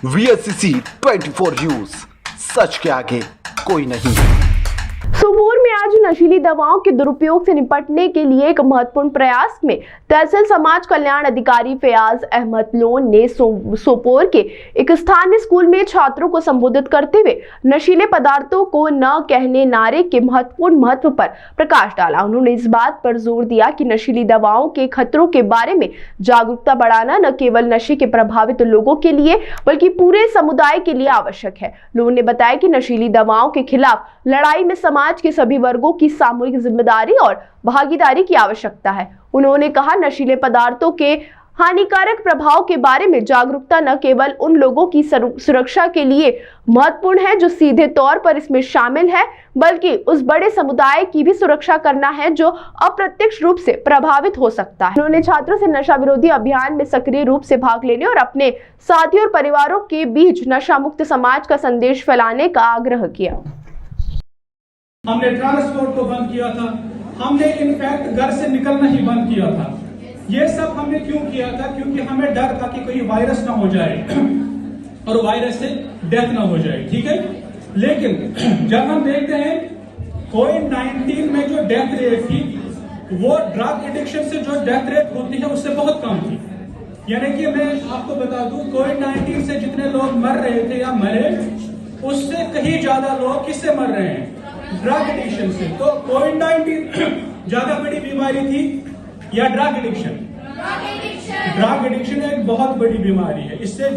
VSCC 24 news, सच के आगे कोई नहीं। सोपोर में आज नशीली दवाओं के दुरुपयोग से निपटने के लिए एक महत्वपूर्ण प्रयास में तहसील समाज कल्याण अधिकारी फयाज अहमद लोन ने सोपोर के एक स्थानीय स्कूल में छात्रों को संबोधित करते हुए नशीले पदार्थों को न कहने नारे के महत्वपूर्ण महत्व पर प्रकाश डाला। उन्होंने इस बात पर जोर दिया कि नशीली दवाओं के खतरों के बारे में जागरूकता बढ़ाना न केवल नशे के प्रभावित लोगों के लिए बल्कि पूरे समुदाय के लिए आवश्यक है। लोन ने बताया कि नशीली दवाओं के खिलाफ लड़ाई में समाज के सभी वर्गों की सामूहिक जिम्मेदारी और भागीदारी की आवश्यकता है। उन्होंने कहा, नशीले पदार्थों के हानिकारक प्रभाव के बारे में जागरूकता न केवल उन लोगों की सुरक्षा के लिए महत्वपूर्ण है जो सीधे तौर पर इसमें शामिल है, बल्कि उस बड़े समुदाय की भी सुरक्षा करना है जो अप्रत्यक्ष रूप से प्रभावित हो सकता है। उन्होंने छात्रों से नशा विरोधी अभियान में सक्रिय रूप से भाग लेने और अपने साथियों और परिवारों के बीच नशा मुक्त समाज का संदेश फैलाने का आग्रह किया। हमने ट्रांसपोर्ट को बंद किया था, हमने इनफैक्ट घर से निकलना ही बंद किया था। ये सब हमने क्यों किया था? क्योंकि हमें डर था कि कोई वायरस ना हो जाए और वायरस से डेथ ना हो जाए, ठीक है। लेकिन जब हम देखते हैं कोविड-19 में जो डेथ रेट थी वो ड्रग एडिक्शन से जो डेथ रेट होती है उससे बहुत कम थी। यानी कि मैं आपको बता दूं, कोविड-19 से जितने लोग मर रहे थे या मरे, उससे कहीं ज्यादा लोग किससे मर रहे हैं? ड्रग एडिक्शन से। तो कोविड-19 ज्यादा बड़ी बीमारी थी या ड्रग एडिक्शन? ड्रग एडिक्शन एक बहुत बड़ी बीमारी है। इससे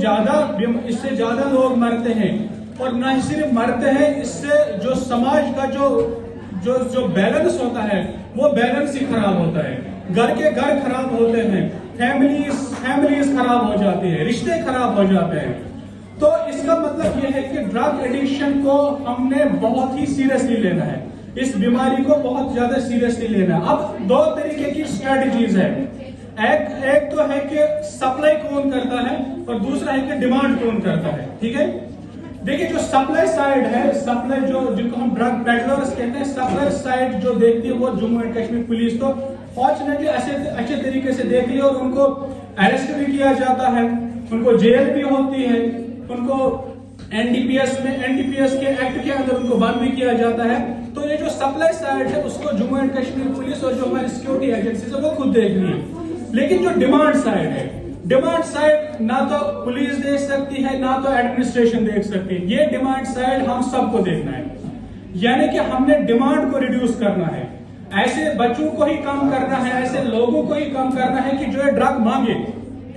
ज्यादा लोग मरते हैं, और न ही सिर्फ मरते हैं, इससे जो समाज का जो बैलेंस होता है वो बैलेंस ही खराब होता है। घर के घर खराब होते हैं, फैमिलीज खराब हो जाती है, रिश्ते खराब हो जाते हैं। तो इसका मतलब यह है कि ड्रग एडिक्शन को हमने बहुत ही सीरियसली लेना है, इस बीमारी को बहुत ज्यादा सीरियसली लेना है। अब दो तरीके की स्ट्रेटजीज है, एक तो है कि सप्लाई कौन करता है और दूसरा है कि डिमांड कौन करता है, ठीक है। देखिए, जो सप्लाई साइड है, सप्लाई जिनको हम ड्रग पेडलर्स कहते हैं, सप्लाई साइड जो देखती है वो जम्मू एंड कश्मीर पुलिस तो फॉर्चुनेटली अच्छे तरीके से देख लिया और उनको अरेस्ट भी किया जाता है, उनको जेल भी होती है, उनको एनडीपीएस के एक्ट के अंदर उनको बंद भी किया जाता है। तो ये जो सप्लाई साइड है उसको जम्मू एंड कश्मीर पुलिस और जो हमारी सिक्योरिटी एजेंसी है वो खुद देख रही है। लेकिन जो डिमांड साइड है, डिमांड साइड ना तो पुलिस देख सकती है ना तो एडमिनिस्ट्रेशन देख सकती है, ये डिमांड साइड हम सबको देखना है। यानी कि हमने डिमांड को रिड्यूस करना है, ऐसे बच्चों को ही कम करना है, ऐसे लोगों को ही कम करना है कि जो ये ड्रग मांगे।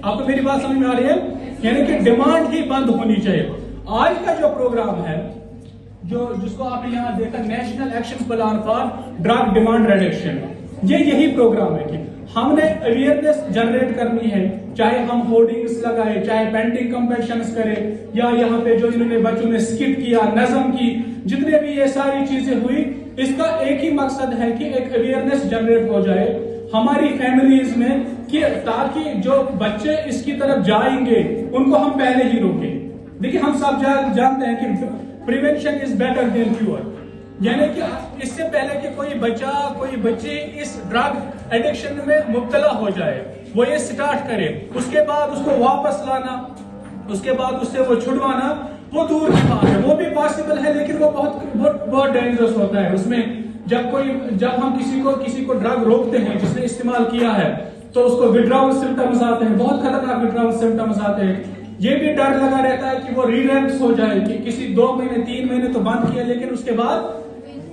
आपको मेरी बात समझ में आ रही है? यानी कि डिमांड ही बंद होनी चाहिए। आज का जो प्रोग्राम है, जिसको आपने यहाँ देखा, national action plan for drug demand reduction, ये यही प्रोग्राम है कि हमने अवेयरनेस जनरेट करनी है, चाहे हम होर्डिंग्स लगाए, चाहे पेंटिंग कंपटीशंस करें, या यहाँ पे जो इन्होंने बच्चों ने स्किट किया, नज़म की, जितने भी ये सारी चीजें हुई, इसका एक ही मकसद है कि एक अवेयरनेस जनरेट हो जाए हमारी फैमिलीज में, कि ताकि जो बच्चे इसकी तरफ जाएंगे उनको हम पहले ही रोकें। देखिए, हम सब जानते हैं कि prevention is better than cure. यानी कि इससे पहले कि कोई बच्चा कोई बच्ची इस ड्रग एडिक्शन में मुब्तला हो जाए, वो ये स्टार्ट करे, उसके बाद उसको वापस लाना, उसके बाद उससे वो छुड़वाना, वो दूर की बात है। वो भी पॉसिबल है, लेकिन वो बहुत डेंजरस होता है। उसमें जब हम किसी को ड्रग रोकते हैं जिसने इस्तेमाल किया है, तो उसको विड्रॉल सिम्टम्स आते हैं, बहुत खतरनाक विड्रॉल सिम्टम्स आते हैं। ये भी डर लगा रहता है कि वो रिलेप्स हो जाए, कि किसी 2 महीने 3 महीने तो बंद किया लेकिन उसके बाद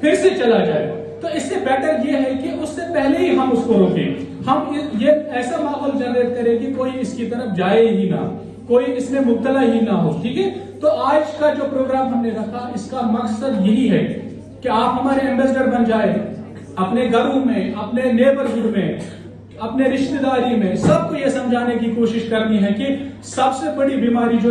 फिर से चला जाए। तो इससे बेटर ये है कि उससे पहले ही हम उसको रोकें, हम ये ऐसा माहौल जनरेट करें कि कोई इसकी तरफ जाए ही ना, कोई इसमें मुब्तला ही ना हो, ठीक है। तो आज का जो प्रोग्राम हमने रखा, इसका मकसद यही है कि आप हमारे एम्बेसडर बन जाए, अपने घरों में, अपने नेबरहुड में, अपने रिश्तेदारी में, सबको ये समझाने की कोशिश करनी है कि सबसे बड़ी बीमारी जो